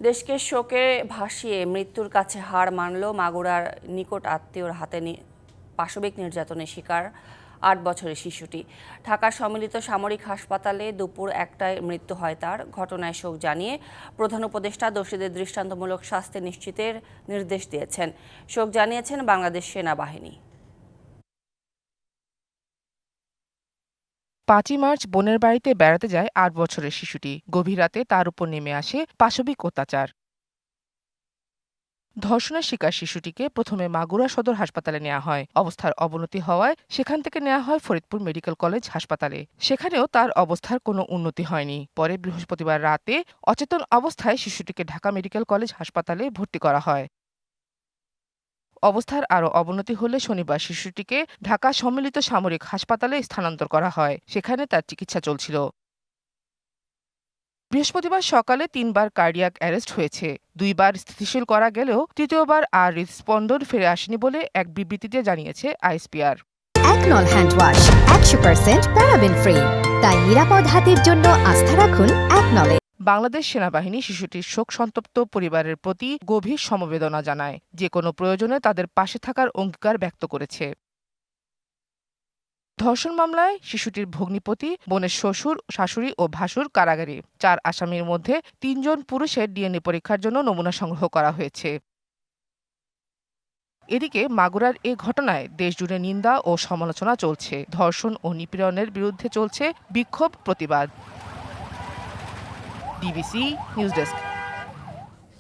দেশকে শোকে ভাসিয়ে মৃত্যুর কাছে হার মানল মাগুরার নিকট আত্মীয়র হাতে পাশবিক নির্যাতনের শিকার ৮ বছরের শিশুটি। ঢাকার সম্মিলিত সামরিক হাসপাতালে দুপুর ১টায় মৃত্যু হয় তার। ঘটনায় শোক জানিয়ে প্রধান উপদেষ্টা দোষীদের দৃষ্টান্তমূলক শাস্তি নিশ্চিতের নির্দেশ দিয়েছেন। শোক জানিয়েছেন বাংলাদেশ সেনাবাহিনী। ৫ই মার্চ বোনের বাড়িতে বেড়াতে যায় ৮ বছরের শিশুটি। গভীর রাতে তার উপর নেমে আসে পাশবিক অত্যাচার। ধর্ষণের শিকার শিশুটিকে প্রথমে মাগুরা সদর হাসপাতালে নেওয়া হয়। অবস্থার অবনতি হওয়ায় সেখান থেকে নেওয়া হয় ফরিদপুর মেডিকেল কলেজ হাসপাতালে। সেখানেও তার অবস্থার কোনো উন্নতি হয়নি। পরে বৃহস্পতিবার রাতে অচেতন অবস্থায় শিশুটিকে ঢাকা মেডিকেল কলেজ হাসপাতালে ভর্তি করা হয়। অবস্থার আরও অবনতি হলে শনিবার শিশুটিকে ঢাকা সম্মিলিত সামরিক হাসপাতালে স্থানান্তর করা হয়। সেখানে তার চিকিৎসা চলছিল। বৃহস্পতিবার সকালে ৩বার কার্ডিয়াক অ্যারেস্ট হয়েছে। ২বার স্থিতিশীল করা গেলেও তৃতীয়বার আর হৃদস্পন্দন ফিরে আসেনি বলে এক বিবৃতিতে জানিয়েছে আইএসপিআর। একনল হ্যান্ড ওয়াশ ১০০% প্যারাবেন ফ্রি, তাই নিরাপদ হাতের জন্য আস্থা রাখুন একনলে। বাংলাদেশ সেনাবাহিনী শিশুটির শোক সন্তপ্ত পরিবারের প্রতি গভীর সমবেদনা জানায়। যে কোনো প্রয়োজনে তাদের পাশে থাকার অঙ্গীকার ব্যক্ত করেছে। ধর্ষণ মামলায় শিশুটির ভগ্নিপতি, বোনের শ্বশুর, শাশুড়ি ও ভাসুর কারাগারে। ৪ আসামির মধ্যে ৩ জন পুরুষের ডিএনএ পরীক্ষার জন্য নমুনা সংগ্রহ করা হয়েছে। এদিকে মাগুরার এ ঘটনায় দেশজুড়ে নিন্দা ও সমালোচনা চলছে। ধর্ষণ ও নিপীড়নের বিরুদ্ধে চলছে বিক্ষোভ প্রতিবাদ। DBC news desk.